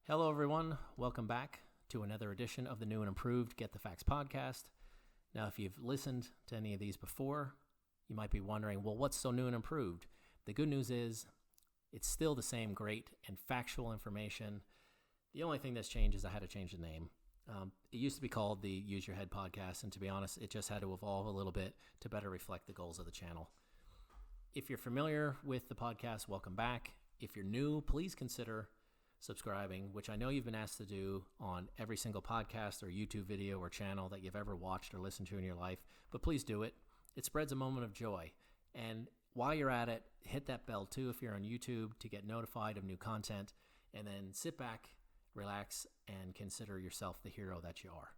Hello, everyone. Welcome back to another edition of the new and improved Get the Facts podcast. Now, if you've listened to any of these before, you might be wondering, well, what's so new and improved? The good news is it's still the same great and factual information. The only thing that's changed is I had to change the name. It used to be called the Use Your Head podcast, and to be honest, it just had to evolve a little bit to better reflect the goals of the channel. If you're familiar with the podcast, welcome back. If you're new, please consider subscribing, which I know you've been asked to do on every single podcast or YouTube video or channel that you've ever watched or listened to in your life, but please do it. It spreads a moment of joy. And while you're at it, hit that bell too if you're on YouTube to get notified of new content, and then sit back, relax, and consider yourself the hero that you are.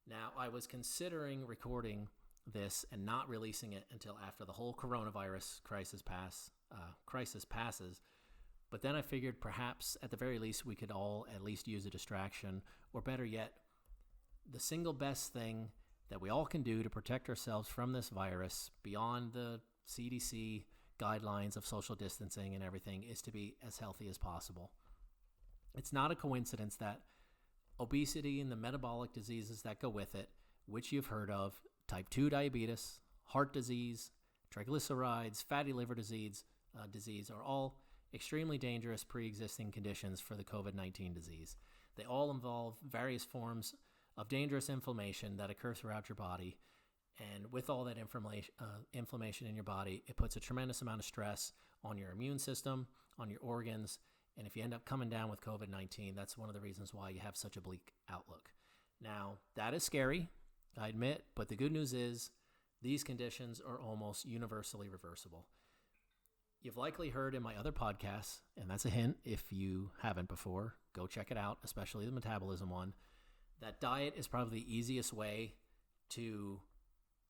Now, I was considering recording this and not releasing it until after the whole coronavirus crisis passes, but then I figured perhaps at the very least we could all at least use a distraction, or better yet, the single best thing that we all can do to protect ourselves from this virus beyond the CDC guidelines of social distancing and everything is to be as healthy as possible. It's not a coincidence that obesity and the metabolic diseases that go with it, which you've heard of, type 2 diabetes, heart disease, triglycerides, fatty liver disease are all extremely dangerous pre-existing conditions for the COVID-19 disease. They all involve various forms of dangerous inflammation that occur throughout your body. And with all that inflammation in your body, it puts a tremendous amount of stress on your immune system, on your organs. And if you end up coming down with COVID-19, that's one of the reasons why you have such a bleak outlook. Now, that is scary, I admit, but the good news is these conditions are almost universally reversible. You've likely heard in my other podcasts, and that's a hint if you haven't before, go check it out, especially the metabolism one, that diet is probably the easiest way to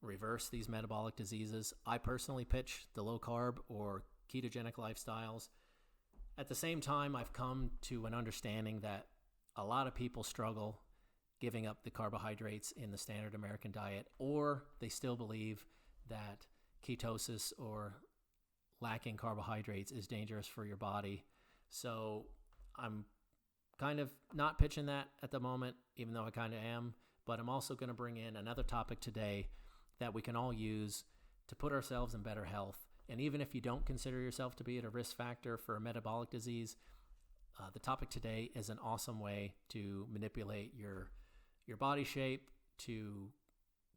reverse these metabolic diseases. I personally pitch the low carb or ketogenic lifestyles. At the same time, I've come to an understanding that a lot of people struggle giving up the carbohydrates in the standard American diet, or they still believe that ketosis or lacking carbohydrates is dangerous for your body. So I'm kind of not pitching that at the moment, even though I kind of am, but I'm also going to bring in another topic today that we can all use to put ourselves in better health. And even if you don't consider yourself to be at a risk factor for a metabolic disease, the topic today is an awesome way to manipulate your body shape, to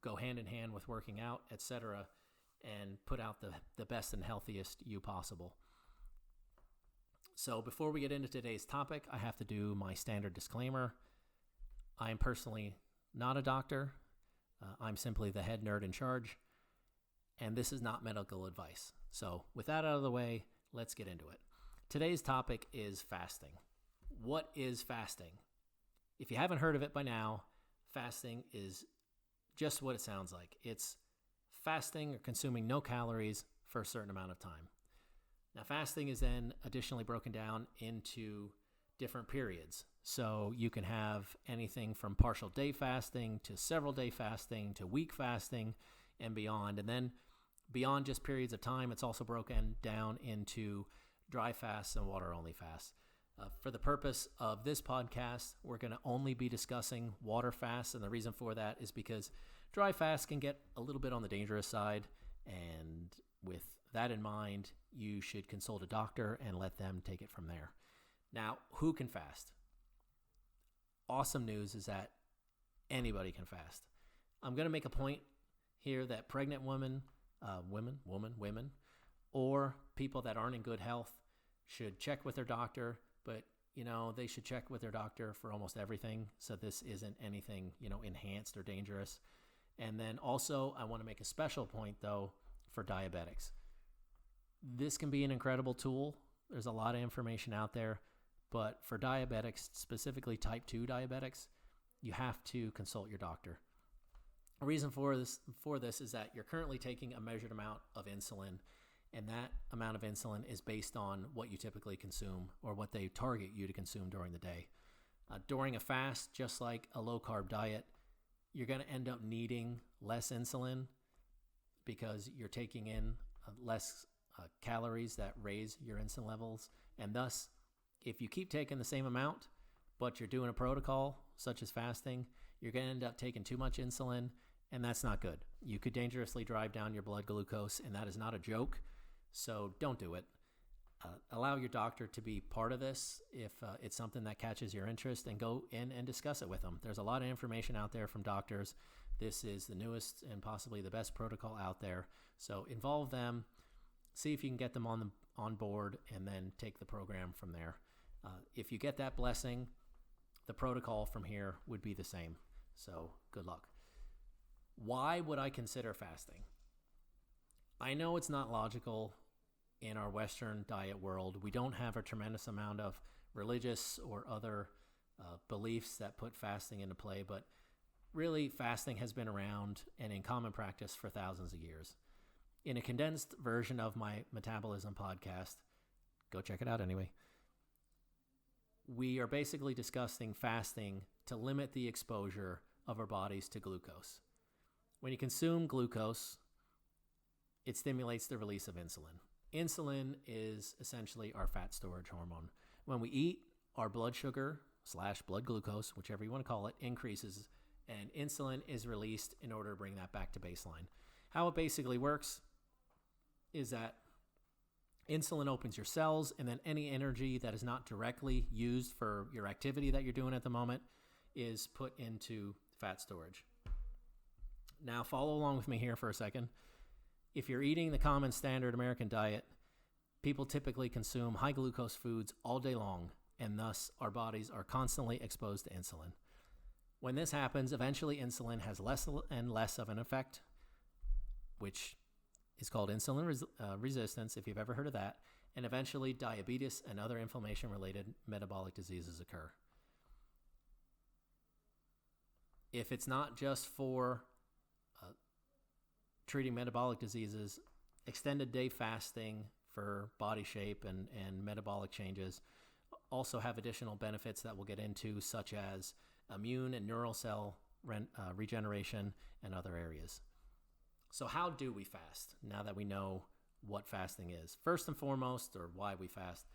go hand in hand with working out, etc., and put out the best and healthiest you possible. So before we get into today's topic, I have to do my standard disclaimer. I am personally not a doctor. I'm simply the head nerd in charge, and this is not medical advice. So with that out of the way, let's get into it. Today's topic is fasting. What is fasting? If you haven't heard of it by now, fasting is just what it sounds like. It's fasting or consuming no calories for a certain amount of time. Now, fasting is then additionally broken down into different periods. So you can have anything from partial day fasting to several day fasting to week fasting and beyond. And then beyond just periods of time, it's also broken down into dry fasts and water only fasts. For the purpose of this podcast, we're going to only be discussing water fasts. And the reason for that is because dry fast can get a little bit on the dangerous side, and with that in mind, you should consult a doctor and let them take it from there. Now, who can fast? Awesome news is that anybody can fast. I'm going to make a point here that pregnant women, or people that aren't in good health should check with their doctor, but they should check with their doctor for almost everything. So this isn't anything, enhanced or dangerous. And then also, I want to make a special point, though, for diabetics. This can be an incredible tool. There's a lot of information out there. But for diabetics, specifically type 2 diabetics, you have to consult your doctor. The reason for this is that you're currently taking a measured amount of insulin, and that amount of insulin is based on what you typically consume or what they target you to consume during the day. During a fast, just like a low-carb diet, you're going to end up needing less insulin because you're taking in less calories that raise your insulin levels. And thus, if you keep taking the same amount, but you're doing a protocol such as fasting, you're going to end up taking too much insulin, and that's not good. You could dangerously drive down your blood glucose, and that is not a joke, so don't do it. Allow your doctor to be part of this if it's something that catches your interest, and go in and discuss it with them. There's a lot of information out there from doctors. This is the newest and possibly the best protocol out there. So involve them, see if you can get them on board, and then take the program from there. If you get that blessing, the protocol from here would be the same. So good luck. Why would I consider fasting? I know it's not logical in our Western diet world. We don't have a tremendous amount of religious or other beliefs that put fasting into play, but really fasting has been around and in common practice for thousands of years. In a condensed version of my Metabolism podcast, go check it out anyway, we are basically discussing fasting to limit the exposure of our bodies to glucose. When you consume glucose, it stimulates the release of insulin. Insulin is essentially our fat storage hormone. When we eat, our blood sugar / blood glucose, whichever you want to call it, increases, and insulin is released in order to bring that back to baseline. How it basically works is that insulin opens your cells, and then any energy that is not directly used for your activity that you're doing at the moment is put into fat storage. Now, follow along with me here for a second. If you're eating the common standard American diet, people typically consume high glucose foods all day long, and thus our bodies are constantly exposed to insulin. When this happens, eventually insulin has less and less of an effect, which is called insulin resistance, if you've ever heard of that, and eventually diabetes and other inflammation-related metabolic diseases occur. If it's not just for treating metabolic diseases, extended day fasting for body shape and metabolic changes also have additional benefits that we'll get into, such as immune and neural cell regeneration and other areas. So how do we fast now that we know what fasting is? First and foremost, or why we fast,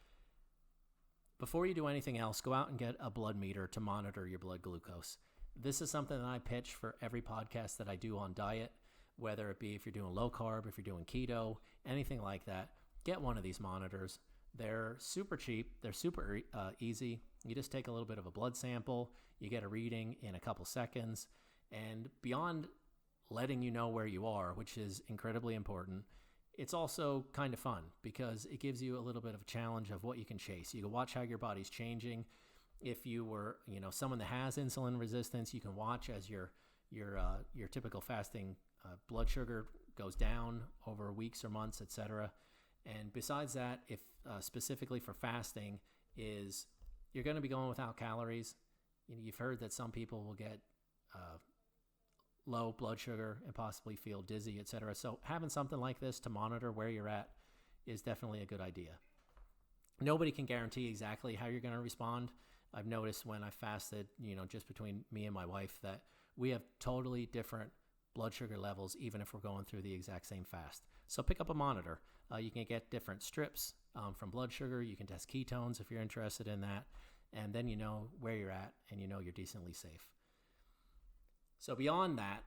before you do anything else, go out and get a blood meter to monitor your blood glucose. This is something that I pitch for every podcast that I do on diet, whether it be if you're doing low carb, if you're doing keto, anything like that. Get one of these monitors. They're super cheap. They're super easy. You just take a little bit of a blood sample. You get a reading in a couple seconds. And beyond letting you know where you are, which is incredibly important, it's also kind of fun because it gives you a little bit of a challenge of what you can chase. You can watch how your body's changing. If you were, someone that has insulin resistance, you can watch as your typical fasting blood sugar goes down over weeks or months, etc. And besides that, if specifically for fasting, is you're going to be going without calories. You've heard that some people will get low blood sugar and possibly feel dizzy, etc. So having something like this to monitor where you're at is definitely a good idea. Nobody can guarantee exactly how you're going to respond. I've noticed when I fasted, just between me and my wife, that we have totally different blood sugar levels, even if we're going through the exact same fast. So pick up a monitor. You can get different strips from blood sugar. You can test ketones if you're interested in that. And then you know where you're at and you're decently safe. So beyond that,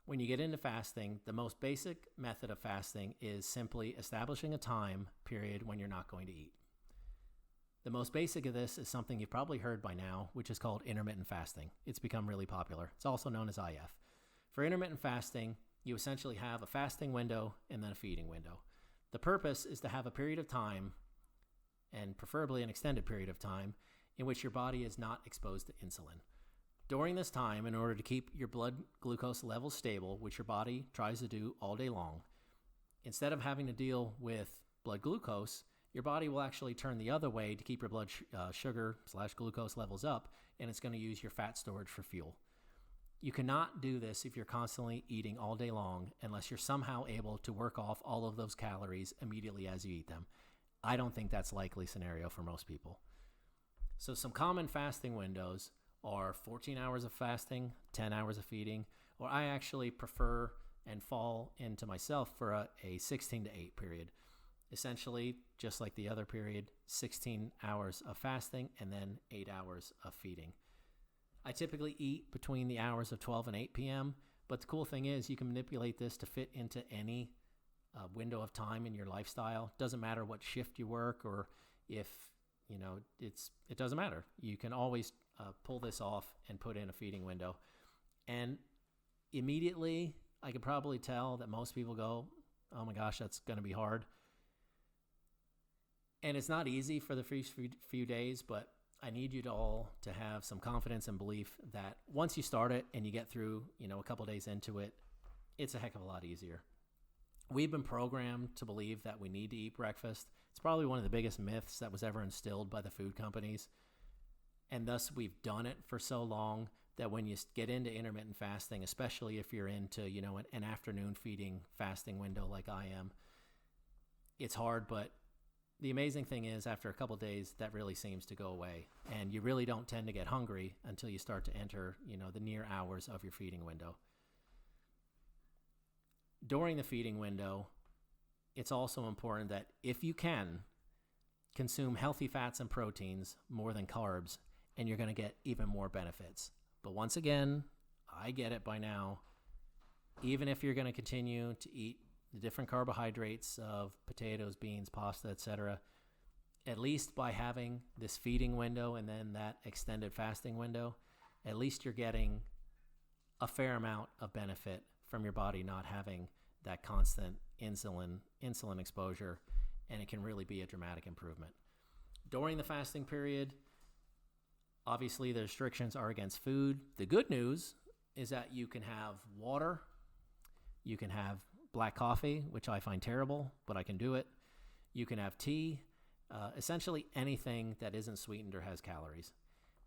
when you get into fasting, the most basic method of fasting is simply establishing a time period when you're not going to eat. The most basic of this is something you've probably heard by now, which is called intermittent fasting. It's become really popular. It's also known as IF. For intermittent fasting, you essentially have a fasting window and then a feeding window. The purpose is to have a period of time, and preferably an extended period of time, in which your body is not exposed to insulin. During this time, in order to keep your blood glucose levels stable, which your body tries to do all day long, instead of having to deal with blood glucose, your body will actually turn the other way to keep your blood sugar / glucose levels up, and it's going to use your fat storage for fuel. You cannot do this if you're constantly eating all day long unless you're somehow able to work off all of those calories immediately as you eat them. I don't think that's a likely scenario for most people. So some common fasting windows are 14 hours of fasting, 10 hours of feeding, or I actually prefer and fall into myself for a 16 to 8 period. Essentially, just like the other period, 16 hours of fasting and then 8 hours of feeding. I typically eat between the hours of 12 and 8 p.m., but the cool thing is you can manipulate this to fit into any window of time in your lifestyle. Doesn't matter what shift you work, or if, it doesn't matter. You can always pull this off and put in a feeding window. And immediately, I could probably tell that most people go, oh my gosh, that's going to be hard. And it's not easy for the first few days, but I need you to all to have some confidence and belief that once you start it and you get through, a couple days into it, it's a heck of a lot easier. We've been programmed to believe that we need to eat breakfast. It's probably one of the biggest myths that was ever instilled by the food companies. And thus we've done it for so long that when you get into intermittent fasting, especially if you're into, an afternoon feeding fasting window like I am, it's hard, but the amazing thing is after a couple of days, that really seems to go away. And you really don't tend to get hungry until you start to enter, the near hours of your feeding window. During the feeding window, it's also important that if you can, consume healthy fats and proteins more than carbs, and you're going to get even more benefits. But once again, I get it by now. Even if you're going to continue to eat the different carbohydrates of potatoes, beans, pasta, etc., at least by having this feeding window and then that extended fasting window, at least you're getting a fair amount of benefit from your body not having that constant insulin exposure, and it can really be a dramatic improvement. During the fasting period, obviously the restrictions are against food. The good news is that you can have water, you can have black coffee, which I find terrible, but I can do it. You can have tea, essentially anything that isn't sweetened or has calories.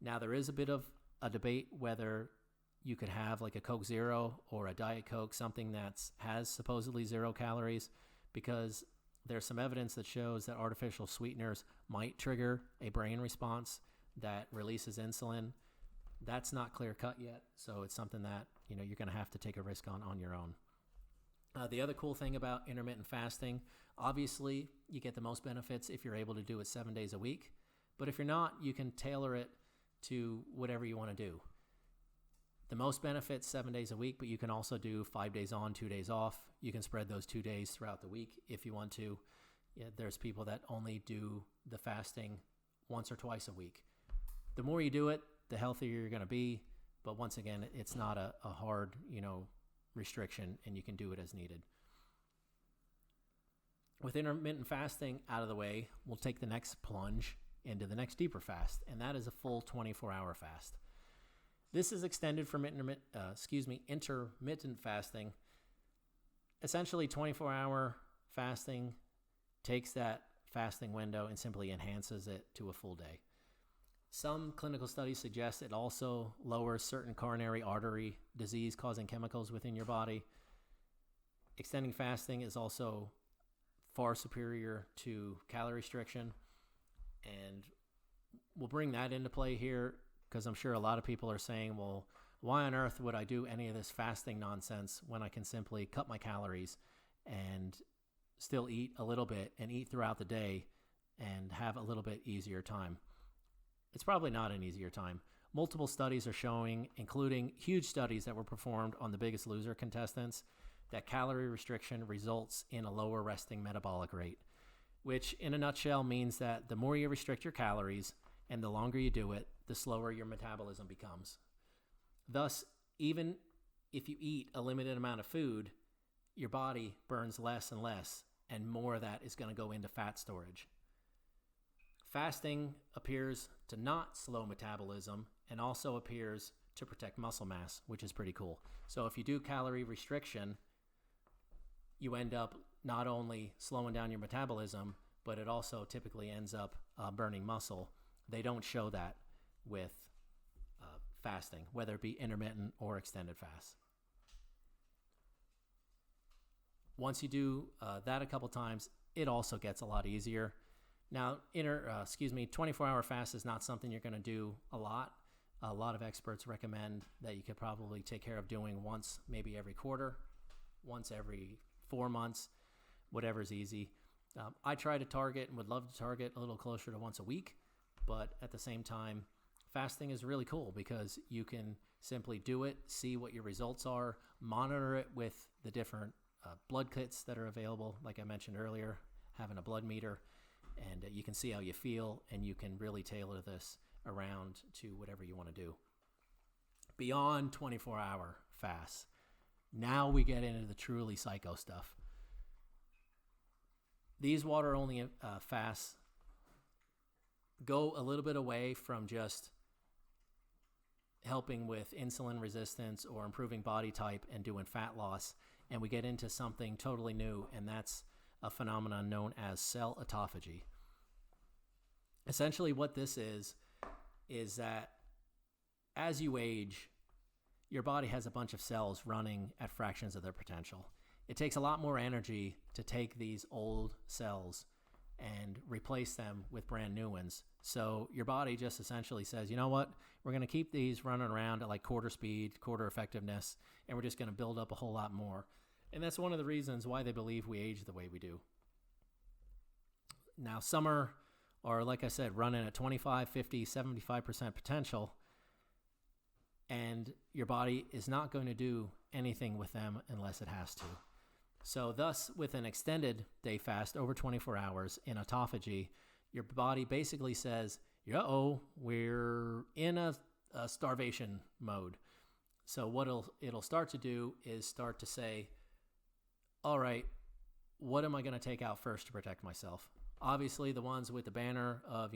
Now, there is a bit of a debate whether you could have like a Coke Zero or a Diet Coke, something that has supposedly 0 calories, because there's some evidence that shows that artificial sweeteners might trigger a brain response that releases insulin. That's not clear cut yet, so it's something that you're going to have to take a risk on your own. The other cool thing about intermittent fasting, obviously you get the most benefits if you're able to do it 7 days a week. But if you're not, you can tailor it to whatever you want to do. The most benefits 7 days a week, but you can also do 5 days on, 2 days off. You can spread those 2 days throughout the week if you want to. Yeah, there's people that only do the fasting once or twice a week. The more you do it, the healthier you're going to be. But once again, it's not a hard, restriction, and you can do it as needed. With intermittent fasting out of the way, we'll take the next plunge into the next deeper fast, and that is a full 24-hour fast. This is extended from intermittent fasting. Essentially, 24-hour fasting takes that fasting window and simply enhances it to a full day. Some clinical studies suggest it also lowers certain coronary artery disease-causing chemicals within your body. Extending fasting is also far superior to calorie restriction, and we'll bring that into play here because I'm sure a lot of people are saying, well, why on earth would I do any of this fasting nonsense when I can simply cut my calories and still eat a little bit and eat throughout the day and have a little bit easier time? It's probably not an easier time. Multiple studies are showing, including huge studies that were performed on the Biggest Loser contestants, that calorie restriction results in a lower resting metabolic rate, which in a nutshell means that the more you restrict your calories and the longer you do it, the slower your metabolism becomes. Thus, even if you eat a limited amount of food, your body burns less and less, and more of that is going to go into fat storage. Fasting appears to not slow metabolism and also appears to protect muscle mass, which is pretty cool. So if you do calorie restriction, you end up not only slowing down your metabolism, but it also typically ends up burning muscle. They don't show that with fasting, whether it be intermittent or extended fast. Once you do that a couple times, it also gets a lot easier. Now, 24-hour fast is not something you're going to do a lot. A lot of experts recommend that you could probably take care of doing once, maybe every quarter, once every 4 months, whatever's easy. I try to target and would love to target a little closer to once a week, but at the same time, fasting is really cool because you can simply do it, see what your results are, monitor it with the different blood kits that are available, like I mentioned earlier, having a blood meter, and you can see how you feel, and you can really tailor this around to whatever you want to do. Beyond 24-hour fasts, now we get into the truly psycho stuff. These water-only fasts go a little bit away from just helping with insulin resistance or improving body type and doing fat loss, and we get into something totally new, and that's a phenomenon known as cell autophagy. Essentially what this is that as you age, your body has a bunch of cells running at fractions of their potential. It takes a lot more energy to take these old cells and replace them with brand new ones. So your body just essentially says, you know what, we're going to keep these running around at like quarter speed, quarter effectiveness, and we're just going to build up a whole lot more. And that's one of the reasons why they believe we age the way we do. Now, some are like I said, running at 25, 50, 75% potential, and your body is not going to do anything with them unless it has to. So thus, with an extended day fast over 24 hours in autophagy, your body basically says, we're in a starvation mode. So what it'll start to do is start to say, all right, what am I going to take out first to protect myself? Obviously, the ones with the banner of,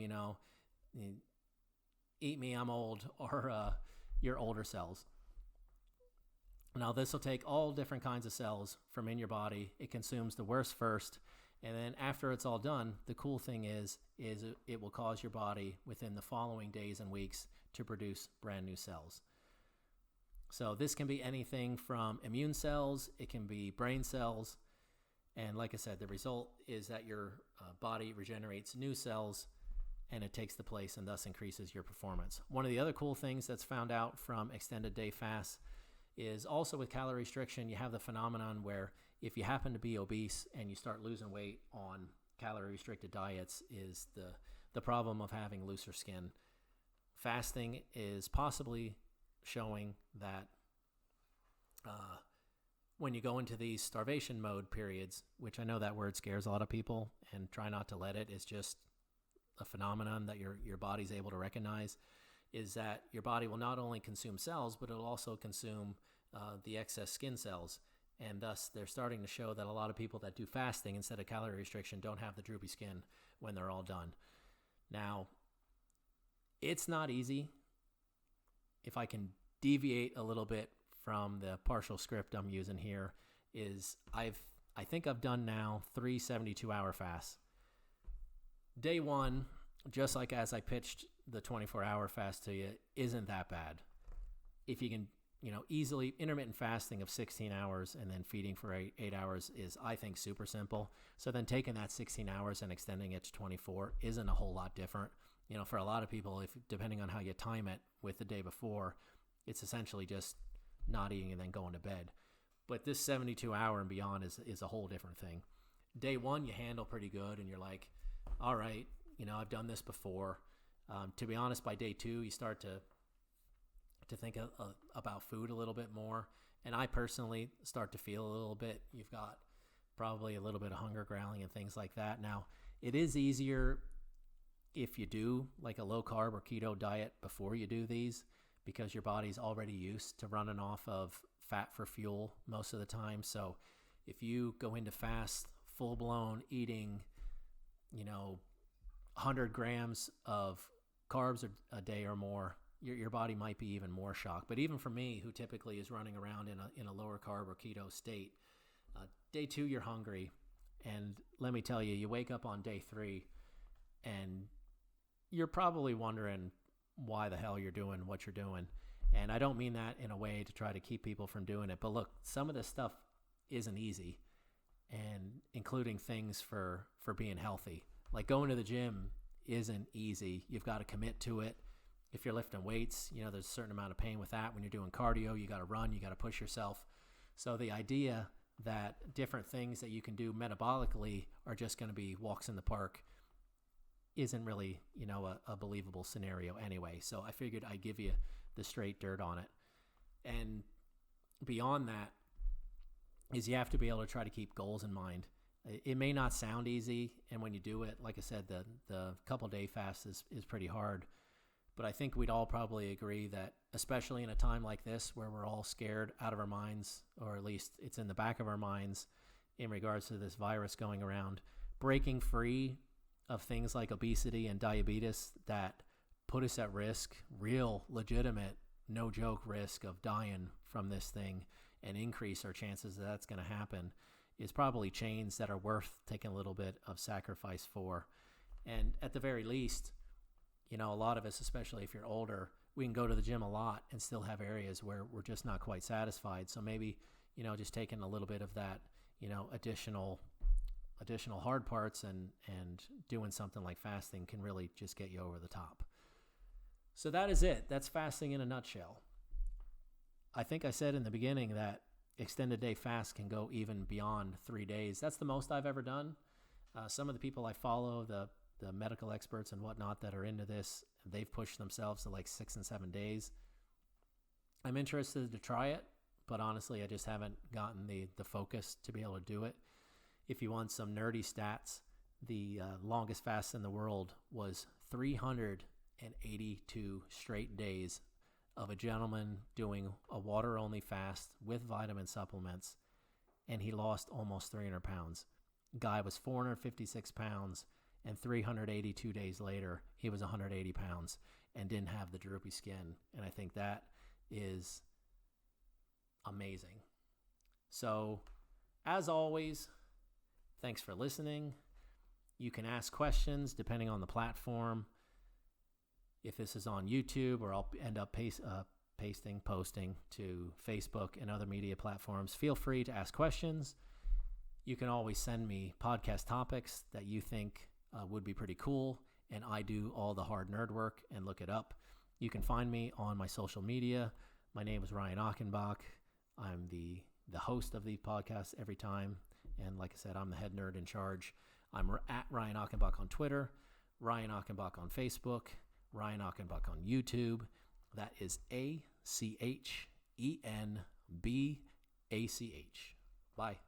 eat me, I'm old, or your older cells. Now, this will take all different kinds of cells from in your body. It consumes the worst first, and then after it's all done, the cool thing is it will cause your body within the following days and weeks to produce brand new cells. So this can be anything from immune cells, it can be brain cells, and like I said, the result is that your body regenerates new cells, and it takes the place and thus increases your performance. One of the other cool things that's found out from extended day fasts is also with calorie restriction, you have the phenomenon where if you happen to be obese and you start losing weight on calorie restricted diets, is the problem of having looser skin. Fasting is possibly showing that when you go into these starvation mode periods, which I know that word scares a lot of people, and try not to let it, it's just a phenomenon that your body's able to recognize, is that your body will not only consume cells, but it'll also consume the excess skin cells. And thus, they're starting to show that a lot of people that do fasting instead of calorie restriction don't have the droopy skin when they're all done. Now, it's not easy. If I can deviate a little bit from the partial script I'm using here, is I think I've done now 3 72-hour fasts. Day one, just like as I pitched the 24-hour fast to you, isn't that bad. If you can, easily, intermittent fasting of 16 hours and then feeding for 8 hours is, I think, super simple. So then taking that 16 hours and extending it to 24 isn't a whole lot different. For a lot of people, if depending on how you time it with the day before, it's essentially just not eating and then going to bed. But this 72-hour and beyond is a whole different thing. Day one, you handle pretty good, and you're like, all right, I've done this before. To be honest, by day two, you start to think about food a little bit more. And I personally start to feel a little bit, you've got probably a little bit of hunger growling and things like that. Now, it is easier if you do like a low carb or keto diet before you do these, because your body's already used to running off of fat for fuel most of the time. So if you go into fast, full blown eating, 100 grams of carbs a day or more, your body might be even more shocked. But even for me, who typically is running around in a lower carb or keto state, day two, you're hungry. And let me tell you, you wake up on day 3 and you're probably wondering why the hell you're doing what you're doing. And I don't mean that in a way to try to keep people from doing it. But look, some of this stuff isn't easy, and including things for being healthy. Like going to the gym isn't easy. You've got to commit to it. If you're lifting weights, there's a certain amount of pain with that. When you're doing cardio, you got to run, you got to push yourself. So the idea that different things that you can do metabolically are just going to be walks in the park isn't really, a believable scenario anyway. So I figured I'd give you the straight dirt on it. And beyond that is you have to be able to try to keep goals in mind. It may not sound easy, and when you do it, like I said, the couple-day fast is pretty hard. But I think we'd all probably agree that, especially in a time like this where we're all scared out of our minds, or at least it's in the back of our minds in regards to this virus going around, breaking free of things like obesity and diabetes that put us at risk, real, legitimate, no joke risk of dying from this thing, and increase our chances that that's going to happen, is probably chains that are worth taking a little bit of sacrifice for. And at the very least, a lot of us, especially if you're older, we can go to the gym a lot and still have areas where we're just not quite satisfied. So maybe, just taking a little bit of that, additional hard parts and doing something like fasting can really just get you over the top. So that is it. That's fasting in a nutshell. I think I said in the beginning that extended day fast can go even beyond 3 days. That's the most I've ever done. Some of the people I follow, the medical experts and whatnot that are into this, they've pushed themselves to like 6 and 7 days. I'm interested to try it, but honestly, I just haven't gotten the focus to be able to do it. If you want some nerdy stats, the longest fast in the world was 382 straight days of a gentleman doing a water-only fast with vitamin supplements, and he lost almost 300 pounds. Guy was 456 pounds, and 382 days later, he was 180 pounds and didn't have the droopy skin. And I think that is amazing. So, as always, thanks for listening. You can ask questions depending on the platform. If this is on YouTube, or I'll end up posting to Facebook and other media platforms, feel free to ask questions. You can always send me podcast topics that you think would be pretty cool, and I do all the hard nerd work and look it up. You can find me on my social media. My name is Ryan Achenbach. I'm the host of these podcasts every time, and like I said, I'm the head nerd in charge. I'm at Ryan Achenbach on Twitter, Ryan Achenbach on Facebook, Ryan Achenbach on YouTube. That is ACHENBACH. Bye.